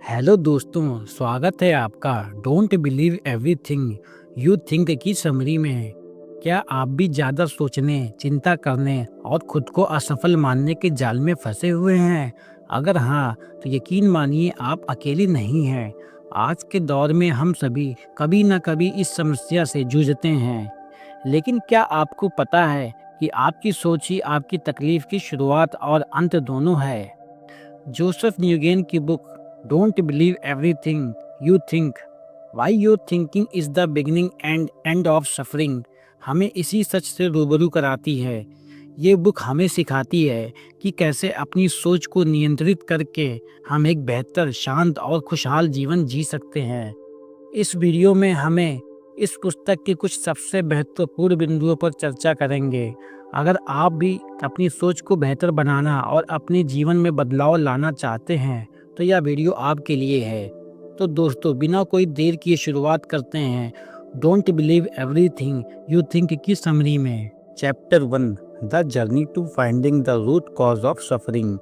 Hello दोस्तों, स्वागत है आपका don't believe everything you think की समरी में। क्या आप भी ज़्यादा सोचने, चिंता करने और खुद को असफल मानने के जाल में फंसे हुए हैं? अगर हाँ, तो यकीन मानिए आप अकेले नहीं हैं। आज के दौर में हम सभी कभी न कभी इस समस्या से जूझते हैं। लेकिन क्या आपको पता है कि आपकी सोच ही आपकी तकलीफ की शुरुआत और अंत दोनों है? जोसेफ न्यूगेन की book don't believe everything you think why your thinking is the beginning and end of suffering हमें इसी सच से रूबरू कराती है। ये बुक हमें सिखाती है कि कैसे अपनी सोच को नियंत्रित करके हम एक बेहतर, शांत और खुशहाल जीवन जी सकते हैं। इस वीडियो में हमें इस पुस्तक के कुछ सबसे महत्वपूर्ण बिंदुओं पर चर्चा करेंगे। अगर आप भी अपनी सोच को बेहतर बनाना और अपने जीवन में बदलाव लाना चाहते हैं, तो यह वीडियो आपके लिए है। तो दोस्तों, बिना कोई देर किए शुरुआत करते हैं don't believe everything you think की समरी में। Chapter 1, the journey to finding the root cause of suffering.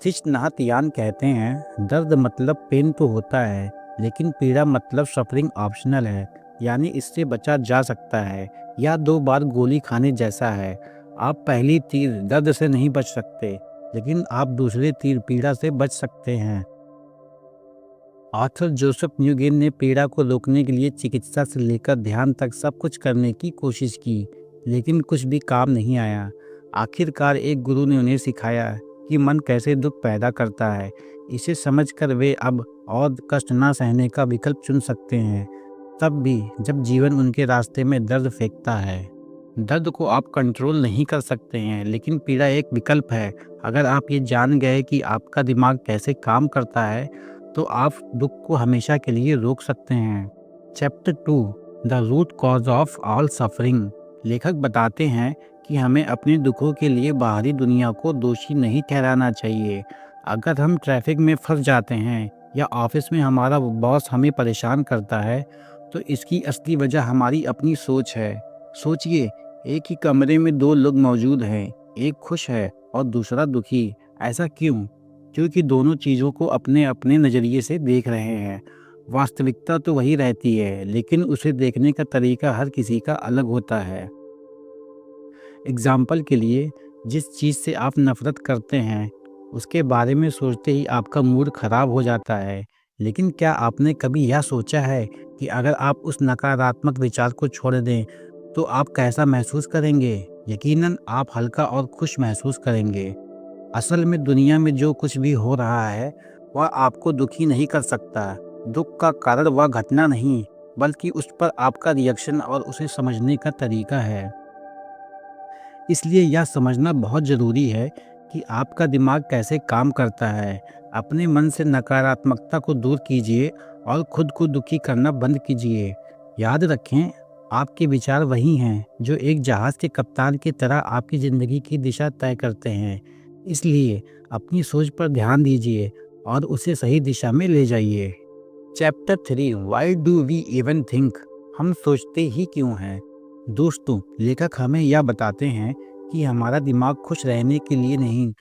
Thich Nhat Hanh कहते हैं, दर्द मतलब पेन तो होता है, लेकिन पीड़ा मतलब सफरिंग ऑप्शनल है, यानी इससे बचा जा सकता है। या 2 बार गोली खाने जैसा है। आप पहली तीर दर्द से नहीं बच सकते, लेकिन आप दूसरे तीर पीड़ा से बच सकते हैं। ऑथर जोसेफ न्यूगेन ने पीड़ा को रोकने के लिए चिकित्सा से लेकर ध्यान तक सब कुछ करने की कोशिश की, लेकिन कुछ भी काम नहीं आया। आखिरकार एक गुरु ने उन्हें सिखाया कि मन कैसे दुख पैदा करता है। इसे समझकर वे अब और कष्ट ना सहने का विकल्प चुन सकते हैं, तब भी जब जीवन उनके रास्ते में दर्द फेंकता है। दर्द को आप कंट्रोल नहीं कर सकते हैं, लेकिन पीड़ा एक विकल्प है। अगर आप ये जान गए कि आपका दिमाग कैसे काम करता है, तो आप दुख को हमेशा के लिए रोक सकते हैं। Chapter 2, the root cause of all suffering. लेखक बताते हैं कि हमें अपने दुखों के लिए बाहरी दुनिया को दोषी नहीं ठहराना चाहिए। अगर हम ट्रैफिक में फंस जाते हैं या ऑफिस में हमारा बॉस हमें परेशान करता है, तो इसकी असली वजह हमारी अपनी सोच है। सोचिए, एक ही कमरे में 2 लोग मौजूद हैं, एक खुश है और दूसरा दुखी। ऐसा क्यों? क्योंकि दोनों चीज़ों को अपने अपने नज़रिए से देख रहे हैं। वास्तविकता तो वही रहती है, लेकिन उसे देखने का तरीका हर किसी का अलग होता है। एग्जाम्पल के लिए, जिस चीज़ से आप नफ़रत करते हैं, उसके बारे में सोचते ही आपका मूड खराब हो जाता है। लेकिन क्या आपने कभी यह सोचा है कि अगर आप उस नकारात्मक विचार को छोड़ दें, तो आप कैसा महसूस करेंगे? यकीनन आप हल्का और खुश महसूस करेंगे। असल में दुनिया में जो कुछ भी हो रहा है, वह आपको दुखी नहीं कर सकता। दुख का कारण वह घटना नहीं, बल्कि उस पर आपका रिएक्शन और उसे समझने का तरीका है। इसलिए यह समझना बहुत ज़रूरी है कि आपका दिमाग कैसे काम करता है। अपने मन से नकारात्मकता को दूर कीजिए और खुद को दुखी करना बंद कीजिए। याद रखें, आपके विचार वही हैं जो एक जहाज़ के कप्तान की तरह आपकी ज़िंदगी की दिशा तय करते हैं। इसलिए अपनी सोच पर ध्यान दीजिए और उसे सही दिशा में ले जाइए। Chapter 3, why do we even think. हम सोचते ही क्यों हैं? दोस्तों, लेखक हमें यह बताते हैं कि हमारा दिमाग खुश रहने के लिए नहीं,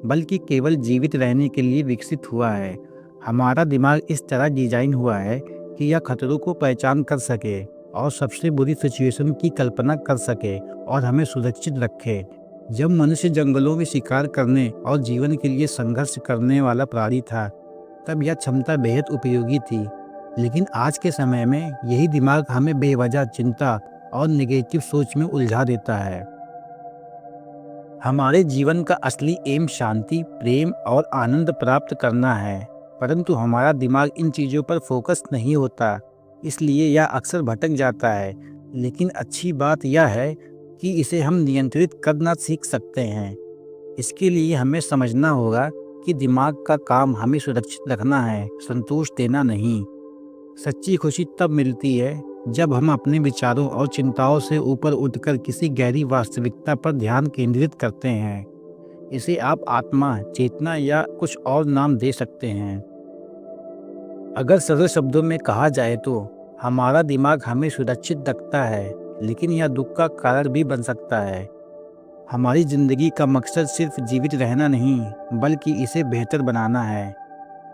बल्कि केवल जीवित रहने के लिए विकसित हुआ है। हमारा दिमाग इस तरह डिजाइन हुआ है कि यह खतरों को पहचान कर सके और सबसे बुरी सिचुएशन की कल्पना कर सके और हमें सुरक्षित रखे। जब मनुष्य जंगलों में शिकार करने और जीवन के लिए संघर्ष करने वाला प्राणी था, तब यह क्षमता बेहद उपयोगी थी। लेकिन आज के समय में यही दिमाग हमें बेवजह चिंता और नेगेटिव सोच में उलझा देता है। हमारे जीवन का असली एम शांति, प्रेम और आनंद प्राप्त करना है, परंतु हमारा दिमाग इन चीज़ों पर फोकस नहीं होता, इसलिए यह अक्सर भटक जाता है। लेकिन अच्छी बात यह है कि इसे हम नियंत्रित करना सीख सकते हैं। इसके लिए हमें समझना होगा कि दिमाग का काम हमें सुरक्षित रखना है, संतोष देना नहीं। सच्ची खुशी तब मिलती है जब हम अपने विचारों और चिंताओं से ऊपर उठकर किसी गहरी वास्तविकता पर ध्यान केंद्रित करते हैं। इसे आप आत्मा, चेतना या कुछ और नाम दे सकते हैं। अगर सरल शब्दों में कहा जाए तो हमारा दिमाग हमें सुरक्षित रखता है, लेकिन यह दुख का कारण भी बन सकता है। हमारी जिंदगी का मकसद सिर्फ जीवित रहना नहीं, बल्कि इसे बेहतर बनाना है।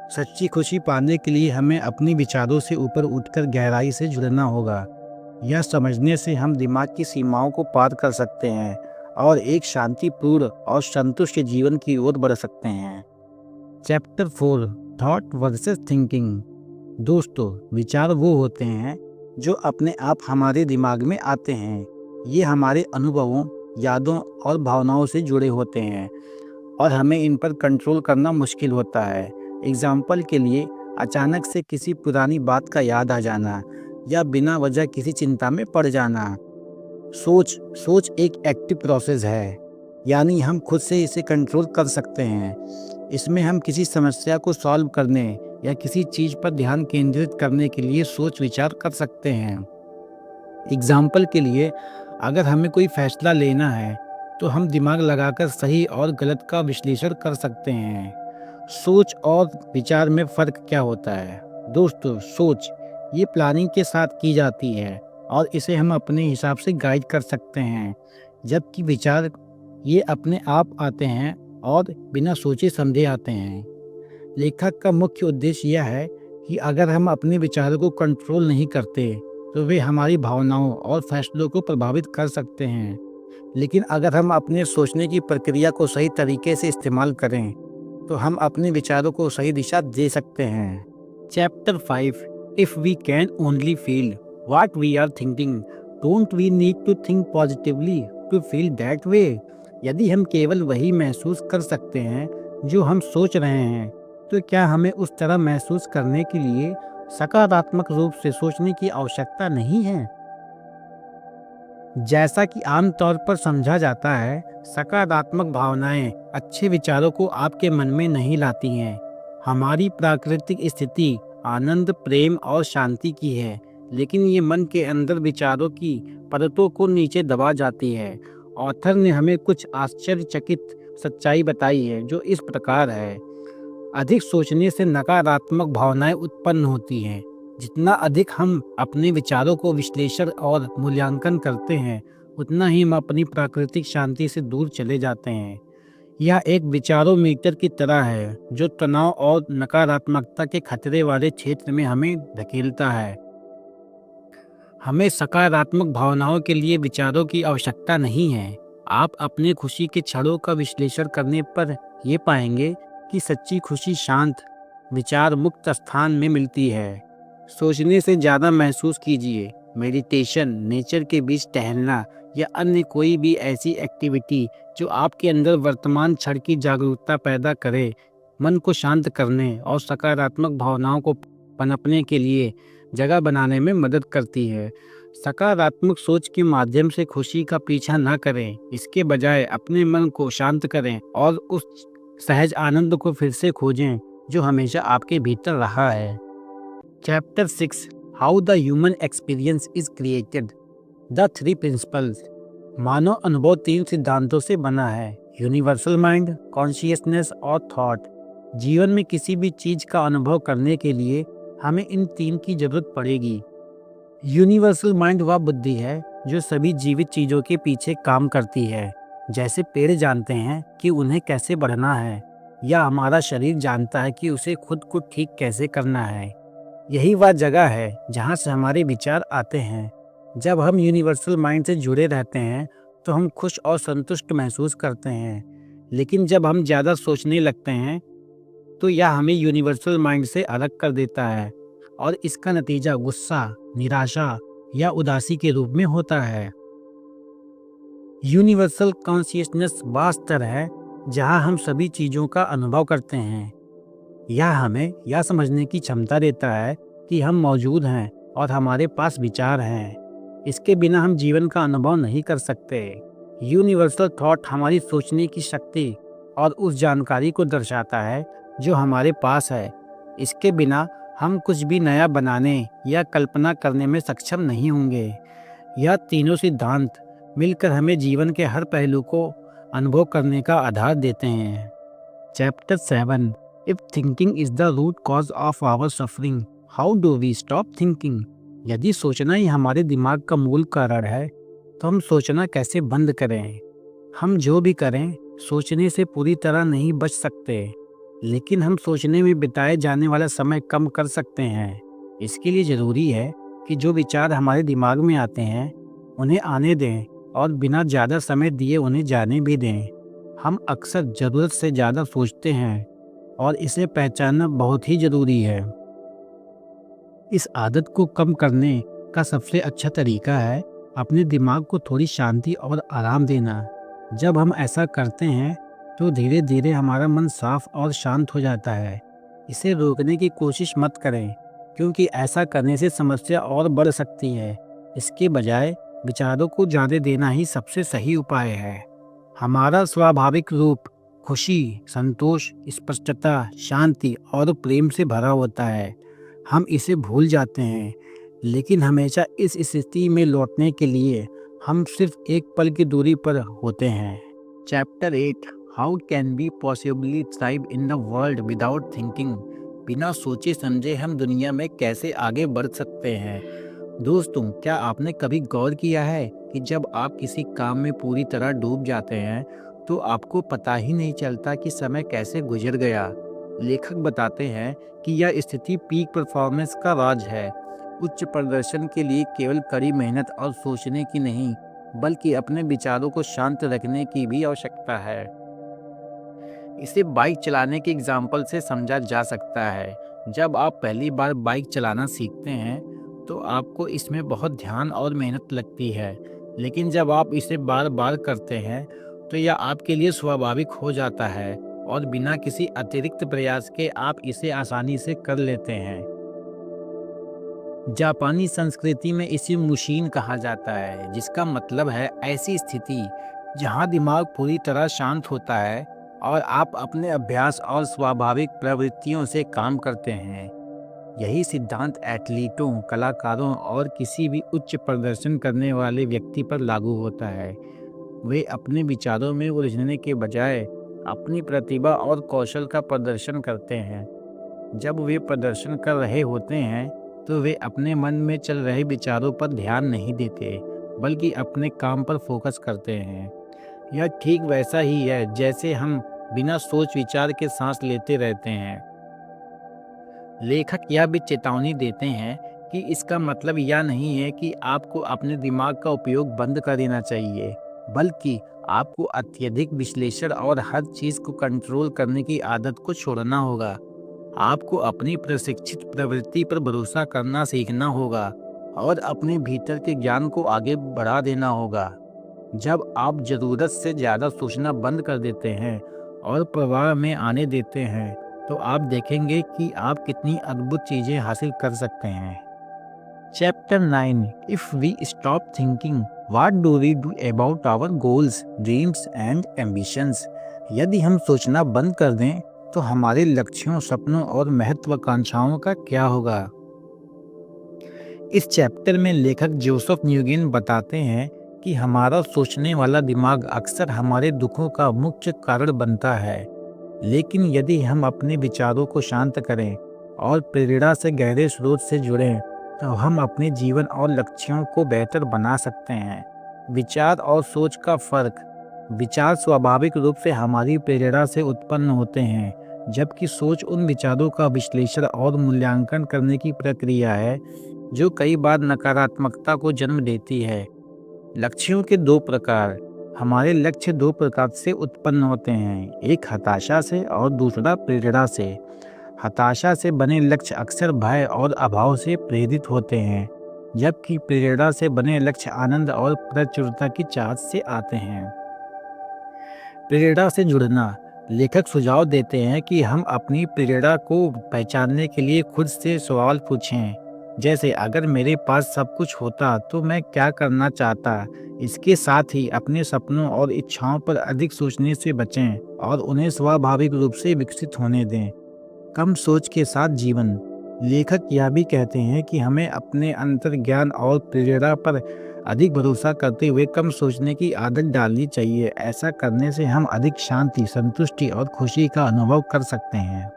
सच्ची खुशी पाने के लिए हमें अपने विचारों से ऊपर उठकर गहराई से जुड़ना होगा। यह समझने से हम दिमाग की सीमाओं को पार कर सकते हैं और एक शांतिपूर्ण और संतुष्ट जीवन की ओर बढ़ सकते हैं। Chapter 4, thought versus thinking. दोस्तों, विचार वो होते हैं जो अपने आप हमारे दिमाग में आते हैं। ये हमारे अनुभवों, यादों और भावनाओं से जुड़े होते हैं और हमें इन पर कंट्रोल करना मुश्किल होता है। एग्जाम्पल के लिए, अचानक से किसी पुरानी बात का याद आ जाना या बिना वजह किसी चिंता में पड़ जाना। सोच एक एक्टिव प्रोसेस है, यानी हम खुद से इसे कंट्रोल कर सकते हैं। इसमें हम किसी समस्या को सॉल्व करने या किसी चीज़ पर ध्यान केंद्रित करने के लिए सोच विचार कर सकते हैं। एग्जाम्पल के लिए, अगर हमें कोई फैसला लेना है तो हम दिमाग लगाकर सही और गलत का विश्लेषण कर सकते हैं। सोच और विचार में फ़र्क क्या होता है? दोस्तों, सोच ये प्लानिंग के साथ की जाती है और इसे हम अपने हिसाब से गाइड कर सकते हैं, जबकि विचार ये अपने आप आते हैं और बिना सोचे समझे आते हैं। लेखक का मुख्य उद्देश्य यह है कि अगर हम अपने विचारों को कंट्रोल नहीं करते तो वे हमारी भावनाओं और फैसलों को प्रभावित कर सकते हैं। लेकिन अगर हम अपने सोचने की प्रक्रिया को सही तरीके से इस्तेमाल करें तो हम अपने विचारों को सही दिशा दे सकते हैं। Chapter 5, if we can only feel what we are thinking, don't we need to think positively to feel that way. यदि हम केवल वही महसूस कर सकते हैं जो हम सोच रहे हैं, तो क्या हमें उस तरह महसूस करने के लिए सकारात्मक रूप से सोचने की आवश्यकता नहीं है? जैसा कि आमतौर पर समझा जाता है, सकारात्मक भावनाएं अच्छे विचारों को आपके मन में नहीं लाती हैं। हमारी प्राकृतिक स्थिति आनंद, प्रेम और शांति की है, लेकिन ये मन के अंदर विचारों की परतों को नीचे दबा जाती है। ऑथर ने हमें कुछ आश्चर्यचकित सच्चाई बताई है जो इस प्रकार है। अधिक सोचने से नकारात्मक भावनाएं उत्पन्न होती हैं। जितना अधिक हम अपने विचारों को विश्लेषण और मूल्यांकन करते हैं, उतना ही हम अपनी प्राकृतिक शांति से दूर चले जाते हैं। यह एक विचारोमीटर की तरह है जो तनाव और नकारात्मकता के खतरे वाले क्षेत्र में हमें धकेलता है। हमें सकारात्मक भावनाओं के लिए विचारों की आवश्यकता नहीं है। आप अपने खुशी के क्षणों का विश्लेषण करने पर यह पाएंगे कि सच्ची खुशी शांत, विचार मुक्त स्थान में मिलती है। सोचने से ज़्यादा महसूस कीजिए। मेडिटेशन, नेचर के बीच टहलना या अन्य कोई भी ऐसी एक्टिविटी जो आपके अंदर वर्तमान क्षण की जागरूकता पैदा करे, मन को शांत करने और सकारात्मक भावनाओं को पनपने के लिए जगह बनाने में मदद करती है। सकारात्मक सोच के माध्यम से खुशी का पीछा न करें, इसके बजाय अपने मन को शांत करें और उस सहज आनंद को फिर से खोजें जो हमेशा आपके भीतर रहा है। Chapter 6, how the human experience is created, the 3 principles. मानव अनुभव 3 सिद्धांतों से बना है: यूनिवर्सल माइंड, कॉन्शियसनेस और थॉट। जीवन में किसी भी चीज का अनुभव करने के लिए हमें इन 3 की जरूरत पड़ेगी। यूनिवर्सल माइंड वह बुद्धि है जो सभी जीवित चीजों के पीछे काम करती है। जैसे पेड़ जानते हैं कि उन्हें कैसे बढ़ना है, या हमारा शरीर जानता है कि उसे खुद को ठीक कैसे करना है। यही वह जगह है जहाँ से हमारे विचार आते हैं। जब हम यूनिवर्सल माइंड से जुड़े रहते हैं तो हम खुश और संतुष्ट महसूस करते हैं। लेकिन जब हम ज़्यादा सोचने लगते हैं तो यह हमें यूनिवर्सल माइंड से अलग कर देता है और इसका नतीजा गुस्सा, निराशा या उदासी के रूप में होता है। यूनिवर्सल कॉन्शियसनेस वह स्तर है जहाँ हम सभी चीज़ों का अनुभव करते हैं। यह हमें यह समझने की क्षमता देता है कि हम मौजूद हैं और हमारे पास विचार हैं। इसके बिना हम जीवन का अनुभव नहीं कर सकते। यूनिवर्सल थॉट हमारी सोचने की शक्ति और उस जानकारी को दर्शाता है जो हमारे पास है। इसके बिना हम कुछ भी नया बनाने या कल्पना करने में सक्षम नहीं होंगे। यह तीनों सिद्धांत मिलकर हमें जीवन के हर पहलू को अनुभव करने का आधार देते हैं। Chapter 7, if thinking is the root cause of our suffering, how do we stop thinking. यदि सोचना ही हमारे दिमाग का मूल कारण है तो हम सोचना कैसे बंद करें। हम जो भी करें, सोचने से पूरी तरह नहीं बच सकते। लेकिन हम सोचने में बिताए जाने वाला समय कम कर सकते हैं। इसके लिए ज़रूरी है कि जो विचार हमारे दिमाग में आते हैं, उन्हें आने दें और बिना ज़्यादा समय दिए उन्हें जाने भी दें। हम अक्सर ज़रूरत से ज़्यादा सोचते हैं और इसे पहचानना बहुत ही ज़रूरी है। इस आदत को कम करने का सबसे अच्छा तरीका है अपने दिमाग को थोड़ी शांति और आराम देना। जब हम ऐसा करते हैं तो धीरे धीरे हमारा मन साफ और शांत हो जाता है। इसे रोकने की कोशिश मत करें, क्योंकि ऐसा करने से समस्या और बढ़ सकती है। इसके बजाय विचारों को जाने देना ही सबसे सही उपाय है। हमारा स्वाभाविक रूप खुशी, संतोष, स्पष्टता, शांति और प्रेम से भरा होता है। हम इसे भूल जाते हैं, लेकिन हमेशा इस स्थिति में लौटने के लिए हम सिर्फ एक पल की दूरी पर होते हैं। Chapter 8, how can be possibly thrive in the world without thinking. बिना सोचे समझे हम दुनिया में कैसे आगे बढ़ सकते हैं। दोस्तों, क्या आपने कभी गौर किया है कि जब आप किसी काम में पूरी तरह डूब जाते हैं तो आपको पता ही नहीं चलता कि समय कैसे गुजर गया। लेखक बताते हैं कि यह स्थिति पीक परफॉर्मेंस का राज है। उच्च प्रदर्शन के लिए केवल कड़ी मेहनत और सोचने की नहीं, बल्कि अपने विचारों को शांत रखने की भी आवश्यकता है। इसे बाइक चलाने के एग्जाम्पल से समझा जा सकता है। जब आप पहली बार बाइक चलाना सीखते हैं तो आपको इसमें बहुत ध्यान और मेहनत लगती है, लेकिन जब आप इसे बार बार करते हैं तो यह आपके लिए स्वाभाविक हो जाता है और बिना किसी अतिरिक्त प्रयास के आप इसे आसानी से कर लेते हैं। जापानी संस्कृति में इसे मुशीन कहा जाता है, जिसका मतलब है ऐसी स्थिति जहां दिमाग पूरी तरह शांत होता है और आप अपने अभ्यास और स्वाभाविक प्रवृत्तियों से काम करते हैं। यही सिद्धांत एथलीटों, कलाकारों और किसी भी उच्च प्रदर्शन करने वाले व्यक्ति पर लागू होता है। वे अपने विचारों में उलझने के बजाय अपनी प्रतिभा और कौशल का प्रदर्शन करते हैं। जब वे प्रदर्शन कर रहे होते हैं तो वे अपने मन में चल रहे विचारों पर ध्यान नहीं देते, बल्कि अपने काम पर फोकस करते हैं। यह ठीक वैसा ही है जैसे हम बिना सोच विचार के सांस लेते रहते हैं। लेखक यह भी चेतावनी देते हैं कि इसका मतलब यह नहीं है कि आपको अपने दिमाग का उपयोग बंद कर देना चाहिए, बल्कि आपको अत्यधिक विश्लेषण और हर चीज को कंट्रोल करने की आदत को छोड़ना होगा। आपको अपनी प्रशिक्षित प्रवृत्ति पर भरोसा करना सीखना होगा और अपने भीतर के ज्ञान को आगे बढ़ा देना होगा। जब आप जरूरत से ज्यादा सोचना बंद कर देते हैं और प्रवाह में आने देते हैं तो आप देखेंगे कि आप कितनी अद्भुत चीजें हासिल कर सकते हैं। Chapter 9, if we stop thinking what do we do about our goals, dreams and ambitions. यदि हम सोचना बंद कर दें तो हमारे लक्ष्यों, सपनों और महत्वाकांक्षाओं का क्या होगा। इस चैप्टर में लेखक जोसेफ न्यूगिन बताते हैं कि हमारा सोचने वाला दिमाग अक्सर हमारे दुखों का मुख्य कारण बनता है, लेकिन यदि हम अपने विचारों को शांत करें और प्रेरणा से गहरे स्रोत से जुड़ें तो हम अपने जीवन और लक्ष्यों को बेहतर बना सकते हैं। विचार और सोच का फर्क। विचार स्वाभाविक रूप से हमारी प्रेरणा से उत्पन्न होते हैं, जबकि सोच उन विचारों का विश्लेषण और मूल्यांकन करने की प्रक्रिया है जो कई बार नकारात्मकता को जन्म देती है। लक्ष्यों के दो प्रकार। हमारे लक्ष्य दो प्रकार से उत्पन्न होते हैं, एक हताशा से और दूसरा प्रेरणा से। हताशा से बने लक्ष्य अक्सर भय और अभाव से प्रेरित होते हैं, जबकि प्रेरणा से बने लक्ष्य आनंद और प्रचुरता की चाहत से आते हैं। प्रेरणा से जुड़ना। लेखक सुझाव देते हैं कि हम अपनी प्रेरणा को पहचानने के लिए खुद से सवाल पूछें, जैसे अगर मेरे पास सब कुछ होता तो मैं क्या करना चाहता। इसके साथ ही अपने सपनों और इच्छाओं पर अधिक सोचने से बचें और उन्हें स्वाभाविक रूप से विकसित होने दें। कम सोच के साथ जीवन। लेखक यह भी कहते हैं कि हमें अपने अंतर्ज्ञान और प्रेरणा पर अधिक भरोसा करते हुए कम सोचने की आदत डालनी चाहिए। ऐसा करने से हम अधिक शांति, संतुष्टि और खुशी का अनुभव कर सकते हैं।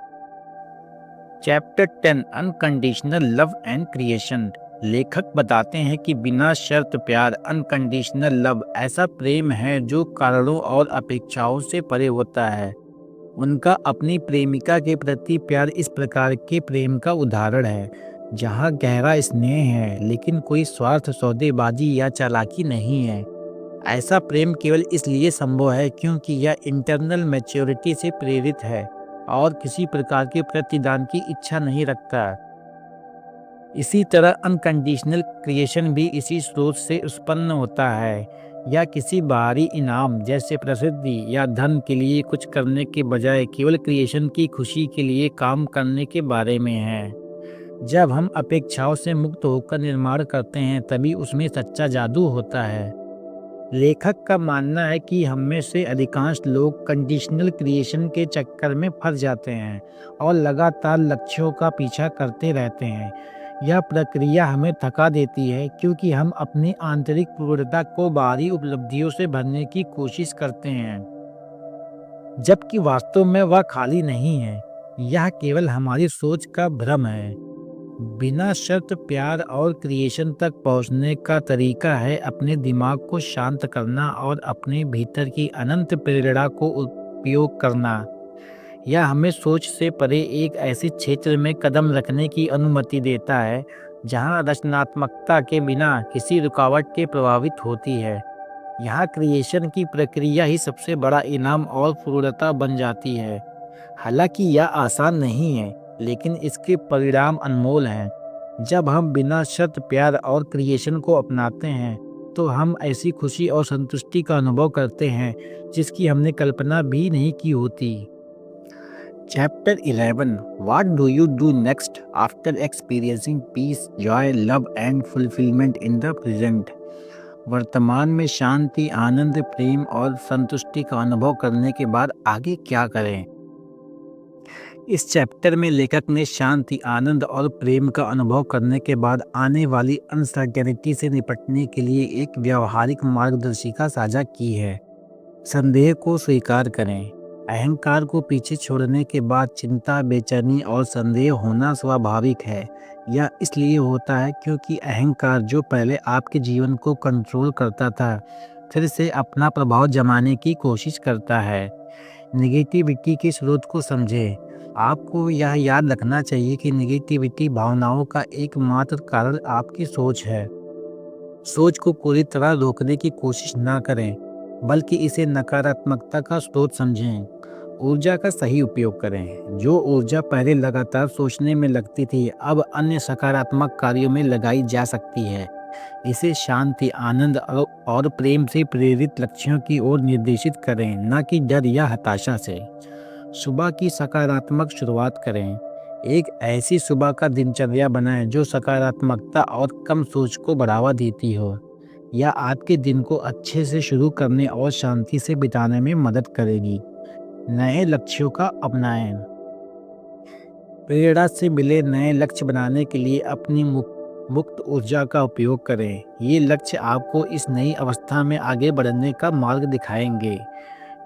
Chapter 10, unconditional love and creation. लेखक बताते हैं कि बिना शर्त प्यार, अनकंडीशनल लव, ऐसा प्रेम है जो कारणों और अपेक्षाओं से परे होता है। उनका अपनी प्रेमिका के प्रति प्यार इस प्रकार के प्रेम का उदाहरण है, जहाँ गहरा स्नेह है लेकिन कोई स्वार्थ, सौदेबाजी या चालाकी नहीं है। ऐसा प्रेम केवल इसलिए संभव है क्योंकि यह इंटरनल मैच्योरिटी से प्रेरित है और किसी प्रकार के प्रतिदान की इच्छा नहीं रखता। इसी तरह अनकंडीशनल क्रिएशन भी इसी स्रोत से उत्पन्न होता है, या किसी बाहरी इनाम जैसे प्रसिद्धि या धन के लिए कुछ करने के बजाय केवल क्रिएशन की खुशी के लिए काम करने के बारे में है। जब हम अपेक्षाओं से मुक्त होकर निर्माण करते हैं तभी उसमें सच्चा जादू होता है। लेखक का मानना है कि हम में से अधिकांश लोग कंडीशनल क्रिएशन के चक्कर में फंस जाते हैं और लगातार लक्ष्यों का पीछा करते रहते हैं। यह प्रक्रिया हमें थका देती है क्योंकि हम अपनी आंतरिक पूर्णता को बाहरी उपलब्धियों से भरने की कोशिश करते हैं, जबकि वास्तव में वह खाली नहीं है। यह केवल हमारी सोच का भ्रम है। बिना शर्त प्यार और क्रिएशन तक पहुंचने का तरीका है अपने दिमाग को शांत करना और अपने भीतर की अनंत प्रेरणा को उपयोग करना। यह हमें सोच से परे एक ऐसे क्षेत्र में कदम रखने की अनुमति देता है जहां रचनात्मकता के बिना किसी रुकावट के प्रभावित होती है। यहाँ क्रिएशन की प्रक्रिया ही सबसे बड़ा इनाम और पूर्णता बन जाती है। हालांकि यह आसान नहीं है, लेकिन इसके परिणाम अनमोल हैं। जब हम बिना शर्त प्यार और क्रिएशन को अपनाते हैं तो हम ऐसी खुशी और संतुष्टि का अनुभव करते हैं जिसकी हमने कल्पना भी नहीं की होती। Chapter 11, what do you do next after experiencing peace, joy, love and fulfilment in the present. वर्तमान में शांति, आनंद, प्रेम और संतुष्टि का अनुभव करने के बाद आगे क्या करें। इस चैप्टर में लेखक ने शांति, आनंद और प्रेम का अनुभव करने के बाद आने वाली अनसर्टेनिटी से निपटने के लिए एक व्यावहारिक मार्गदर्शिका साझा की है। संदेह को स्वीकार करें। अहंकार को पीछे छोड़ने के बाद चिंता, बेचैनी और संदेह होना स्वाभाविक है। यह इसलिए होता है क्योंकि अहंकार, जो पहले आपके जीवन को कंट्रोल करता था, फिर से अपना प्रभाव जमाने की कोशिश करता है। नेगेटिविटी के स्रोत को समझें। आपको यह याद रखना चाहिए कि नेगेटिविटी भावनाओं का एकमात्र कारण आपकी सोच है। सोच को पूरी तरह रोकने की कोशिश ना करें, बल्कि इसे नकारात्मकता का स्रोत समझें। ऊर्जा का सही उपयोग करें। जो ऊर्जा पहले लगातार सोचने में लगती थी, अब अन्य सकारात्मक कार्यों में लगाई जा सकती है। इसे शांति, आनंद और प्रेम से प्रेरित लक्ष्यों की ओर निर्देशित करें, न कि डर या हताशा से। सुबह की सकारात्मक शुरुआत करें। एक ऐसी सुबह का दिनचर्या बनाएं जो सकारात्मकता और कम सोच को बढ़ावा देती हो। यह आपके दिन को अच्छे से शुरू करने और शांति से बिताने में मदद करेगी। नए लक्ष्यों का अपनाएं। प्रेरणा से मिले नए लक्ष्य बनाने के लिए अपनी मुक्त ऊर्जा का उपयोग करें। ये लक्ष्य आपको इस नई अवस्था में आगे बढ़ने का मार्ग दिखाएंगे।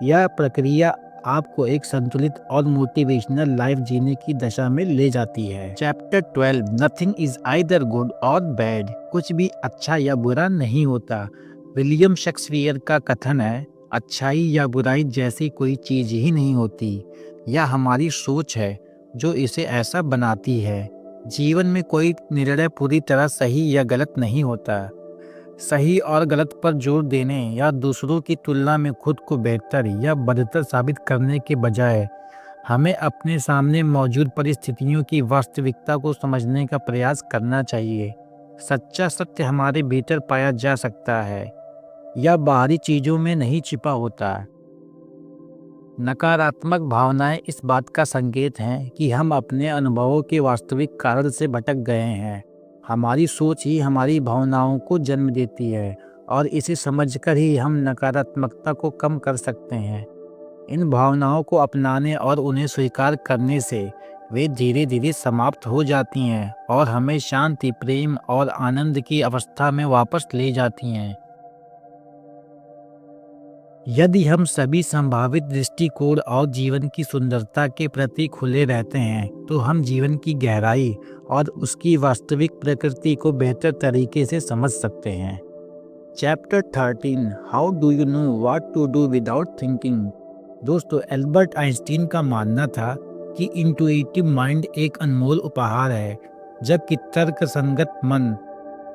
यह प्रक्रिया आपको एक संतुलित और मोटिवेशनल लाइफ जीने की दशा में ले जाती है। Chapter 12, nothing is either good और बैड। कुछ भी अच्छा या बुरा नहीं होता। विलियम शेक्सपियर का कथन है, अच्छाई या बुराई जैसी कोई चीज ही नहीं होती। यह हमारी सोच है जो इसे ऐसा बनाती है। जीवन में कोई निर्णय पूरी तरह सही या गलत नहीं होता। सही और गलत पर जोर देने या दूसरों की तुलना में खुद को बेहतर या बदतर साबित करने के बजाय हमें अपने सामने मौजूद परिस्थितियों की वास्तविकता को समझने का प्रयास करना चाहिए। सच्चा सत्य हमारे भीतर पाया जा सकता है, यह बाहरी चीजों में नहीं छिपा होता। नकारात्मक भावनाएं इस बात का संकेत हैं कि हम अपने अनुभवों के वास्तविक कारण से भटक गए हैं। हमारी सोच ही हमारी भावनाओं को जन्म देती है और इसे समझकर ही हम नकारात्मकता को कम कर सकते हैं। इन भावनाओं को अपनाने और उन्हें स्वीकार करने से वे धीरे धीरे समाप्त हो जाती हैं और हमें शांति, प्रेम और आनंद की अवस्था में वापस ले जाती हैं। यदि हम सभी संभावित दृष्टिकोण और जीवन की सुंदरता के प्रति खुले रहते हैं तो हम जीवन की गहराई और उसकी वास्तविक प्रकृति को बेहतर तरीके से समझ सकते हैं। Chapter 13, how do you know what to do without thinking. दोस्तों, एल्बर्ट आइंस्टीन का मानना था कि इंटुइटिव माइंड एक अनमोल उपहार है, जबकि तर्क संगत मन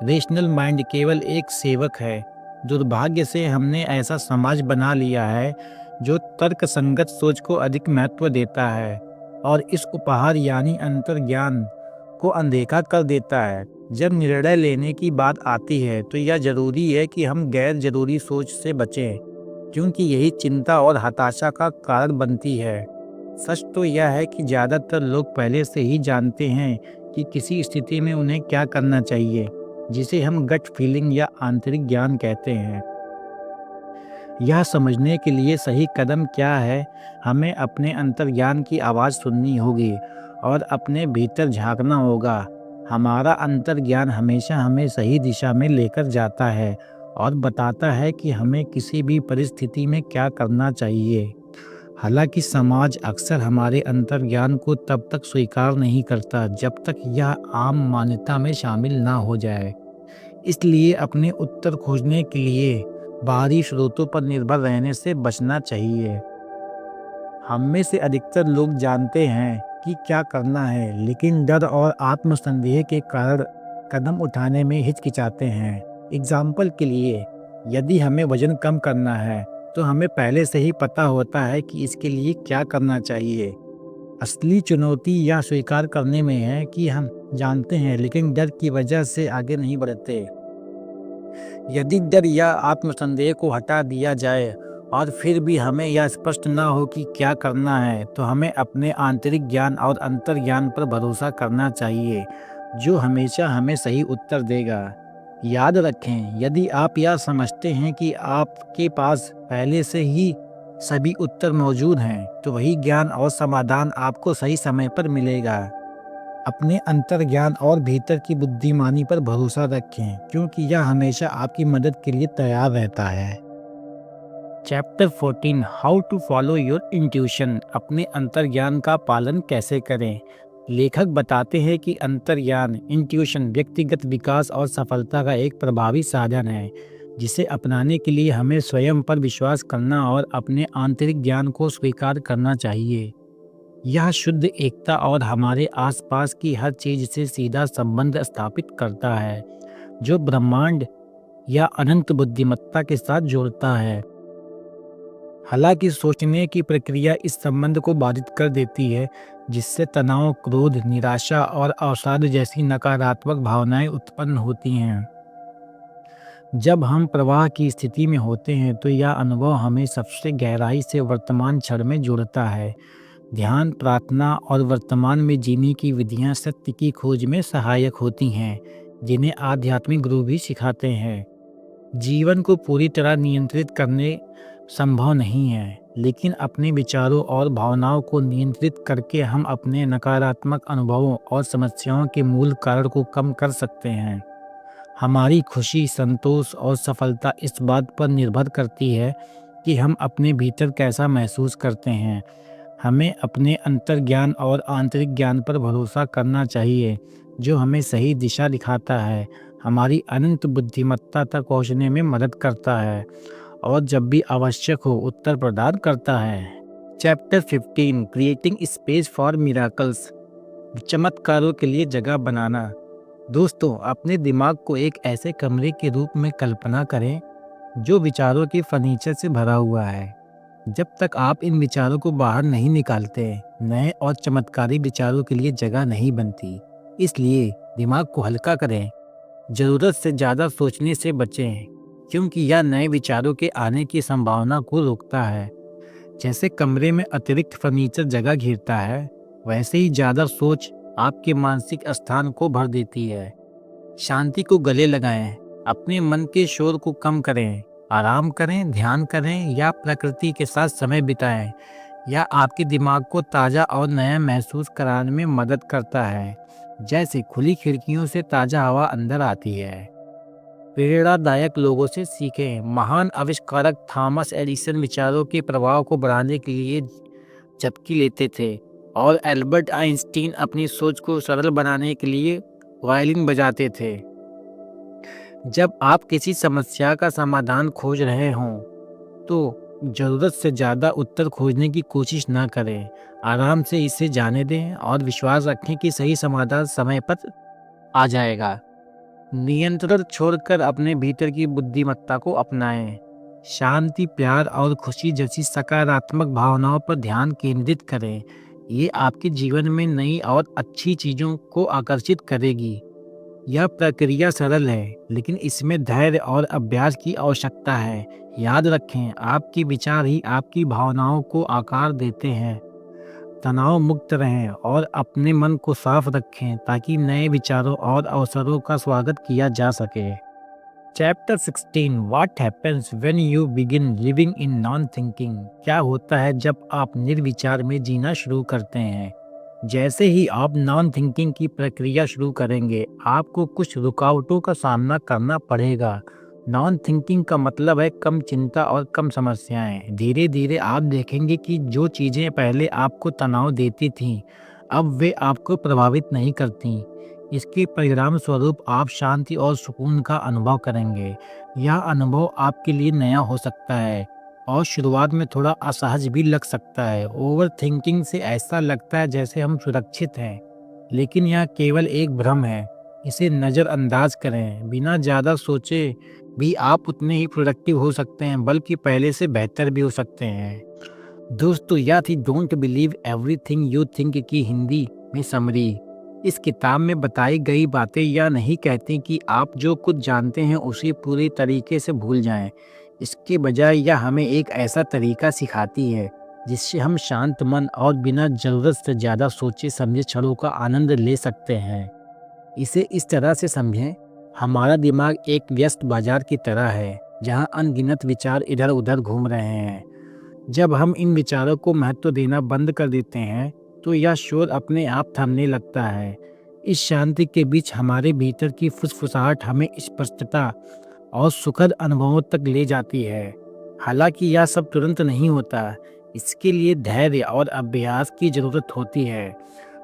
रेशनल माइंड केवल एक सेवक है। दुर्भाग्य से हमने ऐसा समाज बना लिया है जो तर्क संगत सोच को अधिक महत्व देता है और इस उपहार यानी अंतर्ज्ञान को अनदेखा कर देता है। जब निर्णय लेने की बात आती है तो यह जरूरी है कि हम गैर जरूरी सोच से बचें, क्योंकि यही चिंता और हताशा का कारण बनती है। सच तो यह है कि ज़्यादातर लोग पहले से ही जानते हैं कि किसी स्थिति में उन्हें क्या करना चाहिए, जिसे हम गट फीलिंग या आंतरिक ज्ञान कहते हैं। यह समझने के लिए सही कदम क्या है, हमें अपने अंतर्ज्ञान की आवाज़ सुननी होगी और अपने भीतर झांकना होगा। हमारा अंतर्ज्ञान हमेशा हमें सही दिशा में लेकर जाता है और बताता है कि हमें किसी भी परिस्थिति में क्या करना चाहिए। हालांकि समाज अक्सर हमारे अंतर्ज्ञान को तब तक स्वीकार नहीं करता जब तक यह आम मान्यता में शामिल ना हो जाए। इसलिए अपने उत्तर खोजने के लिए बाहरी स्रोतों पर निर्भर रहने से बचना चाहिए। हम में से अधिकतर लोग जानते हैं कि क्या करना है, लेकिन डर और आत्मसंदेह के कारण कदम उठाने में हिचकिचाते हैं। एग्जाम्पल के लिए, यदि हमें वजन कम करना है तो हमें पहले से ही पता होता है कि इसके लिए क्या करना चाहिए। असली चुनौती यह स्वीकार करने में है कि हम जानते हैं लेकिन डर की वजह से आगे नहीं बढ़ते। यदि डर या आत्मसंदेह को हटा दिया जाए और फिर भी हमें यह स्पष्ट ना हो कि क्या करना है, तो हमें अपने आंतरिक ज्ञान और अंतर्ज्ञान पर भरोसा करना चाहिए, जो हमेशा हमें सही उत्तर देगा। याद रखें, यदि आप यह समझते हैं कि आपके पास पहले से ही सभी उत्तर मौजूद हैं, तो वही ज्ञान और समाधान आपको सही समय पर मिलेगा। अपने अंतर्ज्ञान और भीतर की बुद्धिमानी पर भरोसा रखें, क्योंकि यह हमेशा आपकी मदद के लिए तैयार रहता है। Chapter 14, how to follow your intuition. अपने अंतर्ज्ञान का पालन कैसे करें। लेखक बताते हैं कि अंतर्ज्ञान इंट्यूशन व्यक्तिगत विकास और सफलता का एक प्रभावी साधन है, जिसे अपनाने के लिए हमें स्वयं पर विश्वास करना और अपने आंतरिक ज्ञान को स्वीकार करना चाहिए। यह शुद्ध एकता और हमारे आसपास की हर चीज से सीधा संबंध स्थापित करता है, जो ब्रह्मांड या अनंत बुद्धिमत्ता के साथ जोड़ता है। हालांकि सोचने की प्रक्रिया इस संबंध को बाधित कर देती है, जिससे तनाव, क्रोध, निराशा और अवसाद जैसी नकारात्मक भावनाएं उत्पन्न होती हैं। जब हम प्रवाह की स्थिति में होते हैं तो यह अनुभव हमें सबसे गहराई से वर्तमान क्षण में जोड़ता है। ध्यान, प्रार्थना और वर्तमान में जीने की विधियां सत्य की खोज में सहायक होती हैं, जिन्हें आध्यात्मिक गुरु भी सिखाते हैं। जीवन को पूरी तरह नियंत्रित करने संभव नहीं है, लेकिन अपने विचारों और भावनाओं को नियंत्रित करके हम अपने नकारात्मक अनुभवों और समस्याओं के मूल कारण को कम कर सकते हैं। हमारी खुशी, संतोष और सफलता इस बात पर निर्भर करती है कि हम अपने भीतर कैसा महसूस करते हैं। हमें अपने अंतर्ज्ञान और आंतरिक ज्ञान पर भरोसा करना चाहिए, जो हमें सही दिशा दिखाता है, हमारी अनंत बुद्धिमत्ता तक पहुंचने में मदद करता है और जब भी आवश्यक हो उत्तर प्रदान करता है। Chapter 15, creating space for miracles. चमत्कारों के लिए जगह बनाना। दोस्तों, अपने दिमाग को एक ऐसे कमरे के रूप में कल्पना करें जो विचारों के फर्नीचर से भरा हुआ है। जब तक आप इन विचारों को बाहर नहीं निकालते, नए और चमत्कारी विचारों के लिए जगह नहीं बनती। इसलिए दिमाग को हल्का करें, जरूरत से ज़्यादा सोचने से बचें, क्योंकि यह नए विचारों के आने की संभावना को रोकता है। जैसे कमरे में अतिरिक्त फर्नीचर जगह घेरता है, वैसे ही ज़्यादा सोच आपके मानसिक स्थान को भर देती है। शांति को गले लगाएं, अपने मन के शोर को कम करें, आराम करें, ध्यान करें या प्रकृति के साथ समय बिताएं। यह आपके दिमाग को ताज़ा और नया महसूस कराने में मदद करता है, जैसे खुली खिड़कियों से ताज़ा हवा अंदर आती है। प्रेरणादायक लोगों से सीखें। महान आविष्कारक थॉमस एडिसन विचारों के प्रभाव को बढ़ाने के लिए झपकी लेते थे और एल्बर्ट आइंस्टीन अपनी सोच को सरल बनाने के लिए वायलिन बजाते थे। जब आप किसी समस्या का समाधान खोज रहे हों, तो ज़रूरत से ज़्यादा उत्तर खोजने की कोशिश ना करें। आराम से इसे जाने दें और विश्वास रखें कि सही समाधान समय पर आ जाएगा। नियंत्रण छोड़कर अपने भीतर की बुद्धिमत्ता को अपनाएं। शांति, प्यार और खुशी जैसी सकारात्मक भावनाओं पर ध्यान केंद्रित करें। ये आपके जीवन में नई और अच्छी चीज़ों को आकर्षित करेगी। यह प्रक्रिया सरल है, लेकिन इसमें धैर्य और अभ्यास की आवश्यकता है। याद रखें, आपके विचार ही आपकी भावनाओं को आकार देते हैं। तनाव मुक्त रहें और अपने मन को साफ रखें ताकि नए विचारों और अवसरों का स्वागत किया जा सके। Chapter 16, what happens when you begin living in non thinking. क्या होता है जब आप निर्विचार में जीना शुरू करते हैं? जैसे ही आप नॉन थिंकिंग की प्रक्रिया शुरू करेंगे, आपको कुछ रुकावटों का सामना करना पड़ेगा। नॉन थिंकिंग का मतलब है कम चिंता और कम समस्याएं। धीरे धीरे आप देखेंगे कि जो चीज़ें पहले आपको तनाव देती थीं, अब वे आपको प्रभावित नहीं करती। इसके परिणाम स्वरूप आप शांति और सुकून का अनुभव करेंगे। यह अनुभव आपके लिए नया हो सकता है और शुरुआत में थोड़ा असहज भी लग सकता है। ओवर थिंकिंग से ऐसा लगता है जैसे हम सुरक्षित हैं, लेकिन यह केवल एक भ्रम है। इसे नज़रअंदाज करें। बिना ज़्यादा सोचे भी आप उतने ही प्रोडक्टिव हो सकते हैं, बल्कि पहले से बेहतर भी हो सकते हैं। दोस्तों, यह थी don't believe everything you think की हिंदी में समरी। इस किताब में बताई गई बातें यह नहीं कहती कि आप जो कुछ जानते हैं उसे पूरी तरीके से भूल जाएं। इसके बजाय यह हमें एक ऐसा तरीका सिखाती है जिससे हम शांत मन और बिना ज़रूरत से ज़्यादा सोचे समझे क्षणों का आनंद ले सकते हैं। इसे इस तरह से समझें, हमारा दिमाग एक व्यस्त बाजार की तरह है जहां अनगिनत विचार इधर उधर घूम रहे हैं। जब हम इन विचारों को महत्व देना बंद कर देते हैं तो यह शोर अपने आप थमने लगता है। इस शांति के बीच हमारे भीतर की फुसफुसाहट हमें स्पष्टता और सुखद अनुभवों तक ले जाती है। हालांकि यह सब तुरंत नहीं होता, इसके लिए धैर्य और अभ्यास की ज़रूरत होती है।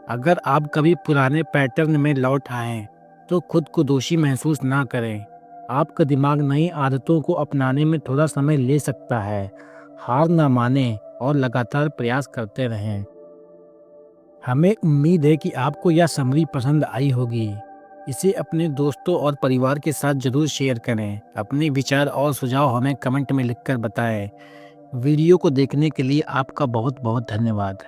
अगर आप कभी पुराने पैटर्न में लौट आएं, तो खुद को दोषी महसूस ना करें। आपका दिमाग नई आदतों को अपनाने में थोड़ा समय ले सकता है। हार ना मानें और लगातार प्रयास करते रहें। हमें उम्मीद है कि आपको यह समरी पसंद आई होगी। इसे अपने दोस्तों और परिवार के साथ ज़रूर शेयर करें। अपने विचार और सुझाव हमें कमेंट में लिखकर बताएं। वीडियो को देखने के लिए आपका बहुत बहुत धन्यवाद।